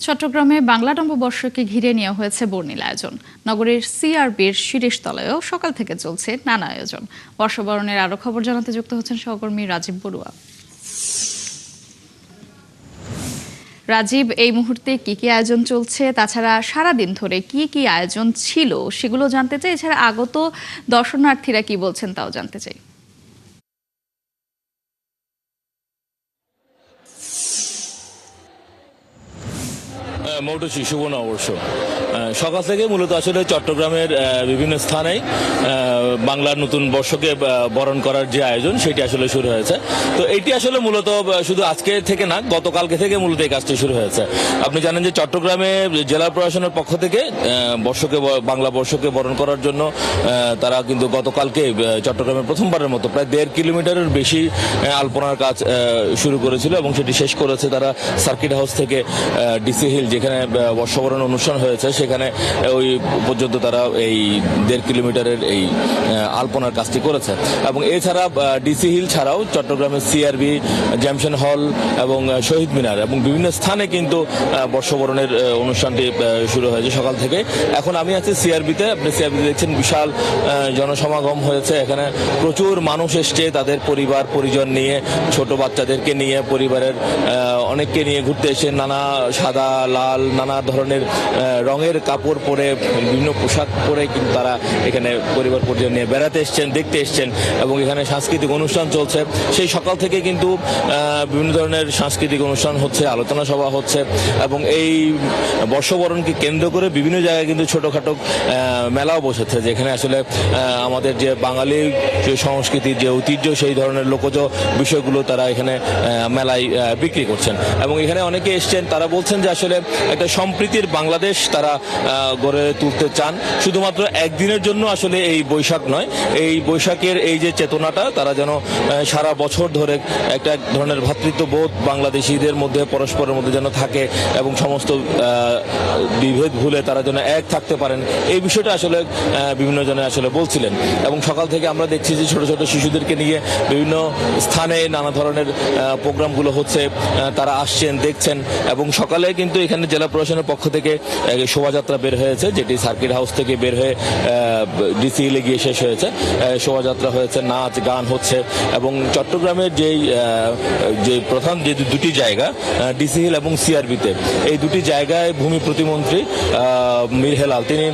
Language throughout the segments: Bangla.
চট্টগ্রামে বাংলা নববর্ষকে ঘিরে নেওয়া হয়েছে বর্ণিল আয়োজন। নগরের সিআরবির শিরিষতলায়ও সকাল থেকে চলছে নানা আয়োজন। বর্ষবরণের আরো খবর জানাতে যুক্ত হচ্ছেন সহকর্মী রাজীব বড়ুয়া। রাজীব, এই মুহূর্তে কি কি আয়োজন চলছে, তাছাড়া সারাদিন ধরে কি কি আয়োজন ছিল সেগুলো জানতে চাই। এছাড়া আগত দর্শনার্থীরা কি বলছেন তাও জানতে চাই। মৌটুসি শুভ নববর্ষ সকাল থেকে মূলত আসলে চট্টগ্রামের বিভিন্ন স্থানেই বাংলার নতুন বর্ষকে বরণ করার যে আয়োজন সেটি আসলে শুরু হয়েছে। তো এটি আসলে মূলত শুধু আজকে থেকে না, গতকালকে থেকে মূলত এই কাজটি শুরু হয়েছে। আপনি জানেন যে চট্টগ্রামে জেলা প্রশাসনের পক্ষ থেকে বাংলা বর্ষকে বরণ করার জন্য তারা কিন্তু গতকালকে চট্টগ্রামে প্রথমবারের মতো প্রায় 1.5 কিলোমিটারের বেশি আলপনার কাজ শুরু করেছিল এবং সেটি শেষ করেছে তারা সার্কিট হাউস থেকে ডিসি হিল, যেখানে বর্ষবরণ অনুষ্ঠান হয়েছে সেখানে ওই পর্যন্ত তারা এই 1.5 কিলোমিটারের এই আলপনার কাজটি করেছে। এবং এছাড়া ডিসি হিল ছাড়াও চট্টগ্রামের সিআরবি, জ্যামশন হল এবং শহীদ মিনার এবং বিভিন্ন স্থানে কিন্তু বর্ষবরণের অনুষ্ঠানটি শুরু হয়েছে সকাল থেকে। এখন আমি আছি সিআরবিতে। আপনি সিআরবিতে দেখছেন বিশাল জনসমাগম হয়েছে। এখানে প্রচুর মানুষ এসছে তাদের পরিবার পরিজন নিয়ে, ছোট বাচ্চাদেরকে নিয়ে, পরিবারের অনেককে নিয়ে ঘুরতে এসে নানা সাদা লাল নানা ধরনের রঙের কাপড় পরে, বিভিন্ন পোশাক পরে কিন্তু তারা এখানে পরিবার পরিজন নিয়ে বেড়াতে এসছেন, দেখতে এসছেন এবং এখানে সাংস্কৃতিক অনুষ্ঠান চলছে। সেই সকাল থেকে কিন্তু বিভিন্ন ধরনের সাংস্কৃতিক অনুষ্ঠান হচ্ছে, আলোচনা সভা হচ্ছে এবং এই বর্ষবরণকে কেন্দ্র করে বিভিন্ন জায়গায় কিন্তু ছোটখাটো মেলাও বসেছে, যেখানে আসলে আমাদের যে বাঙালির যে সংস্কৃতির যে ঐতিহ্য সেই ধরনের লোকজ বিষয়গুলো তারা এখানে মেলায় বিক্রি করছেন। এবং এখানে অনেকে এসছেন, তারা বলছেন যে আসলে একটা সম্প্রীতির বাংলাদেশ তারা গড়ে তুলতে চান। শুধুমাত্র একদিনের জন্য আসলে এই বৈশাখ নয়, এই বৈশাখের এই যে চেতনাটা তারা যেন সারা বছর ধরে একটা ধরনের ভ্রাতৃত্ববোধ বাংলাদেশিদের মধ্যে পরস্পরের মধ্যে যেন থাকে এবং সমস্ত বিভেদ ভুলে তারা যেন এক থাকতে পারেন, এই বিষয়টা আসলে বিভিন্ন জনে আসলে বলছিলেন। এবং সকাল থেকে আমরা দেখছি যে ছোট ছোট শিশুদেরকে নিয়ে বিভিন্ন স্থানে নানা ধরনের প্রোগ্রামগুলো হচ্ছে, তারা আসছেন, দেখছেন। এবং সকালে কিন্তু এখানে জেলা প্রশাসনের পক্ষ থেকে শোভাযাত্রা বের হয়েছে, যেটি সার্কিট হাউস থেকে বের হয়ে ডিসি হিলে গিয়ে শেষ হয়েছে। শোভাযাত্রা হয়েছে, নাচ গান হচ্ছে এবং চট্টগ্রামের যে প্রধান যে দুটি জায়গা ডিসি হিল এবং সিআরবিতে, এই দুটি জায়গায় ভূমি প্রতিমন্ত্রী মীর হেলাল তিনি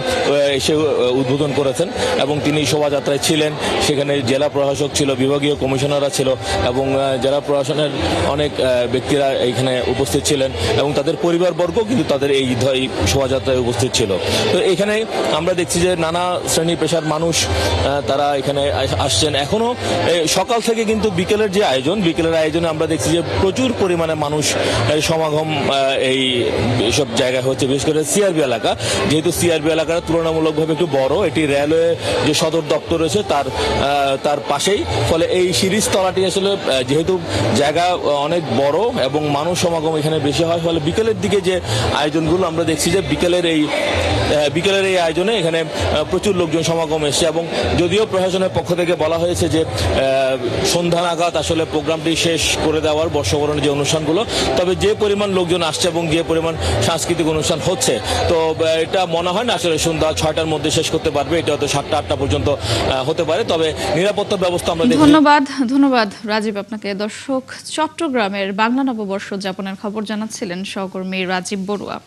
এসে উদ্বোধন করেছেন এবং তিনি শোভাযাত্রায় ছিলেন। সেখানে জেলা প্রশাসক ছিল, বিভাগীয় কমিশনাররা ছিল এবং জেলা প্রশাসনের অনেক ব্যক্তিরা এখানে উপস্থিত ছিলেন এবং তাদের পরিবারবর্গ কিন্তু তাদের এই শোভাযাত্রায় উপস্থিত ছিল। তো এখানে আমরা দেখছি যে নানা শ্রেণী পেশার মানুষ তারা এখানে আসছেন। এখনো সকাল থেকে কিন্তু বিকেলের যে আয়োজন, বিকেলের আয়োজনে আমরা দেখছি যে প্রচুর পরিমাণে মানুষ সমাগম এই সব জায়গায় হচ্ছে, বিশেষ করে সিআরবি এলাকা। যেহেতু সিআরবি এলাকাটা তুলনামূলকভাবে একটু বড়, এটি রেলওয়ে যে সদর দপ্তর রয়েছে তার পাশেই, ফলে এই শিরিষতলাটি আসলে যেহেতু জায়গা অনেক বড় এবং মানুষ সমাগম এখানে বেশি হয়, ফলে বিকেলের দিকে যে আয়োজনগুলো আমরা দেখছি যে বিকেলের এই আয়োজনে এখানে প্রচুর লোকজন সমাগম এসছে। এবং যদিও প্রশাসনের পক্ষ থেকে বলা হয়েছে যে সন্ধ্যা নাগাদ আসলে প্রোগ্রামটি শেষ করে দেওয়ার বর্ষবরণের যে অনুষ্ঠানগুলো, তবে যে পরিমাণ লোকজন আসছে এবং যে পরিমাণ সাংস্কৃতিক অনুষ্ঠান হচ্ছে, তো এটা মনে হয় না আসলে সন্ধ্যা 6টার মধ্যে শেষ করতে পারবে। এটা হয়তো 7টা-8টা পর্যন্ত হতে পারে। তবে নিরাপত্তার ব্যবস্থা আমরা দেখি। ধন্যবাদ রাজীব আপনাকে। দর্শক, চট্টগ্রামের বাংলা নববর্ষ উদযাপনের খবর জানাচ্ছিলেন সহকর্মী রাজীব বড়ুয়া।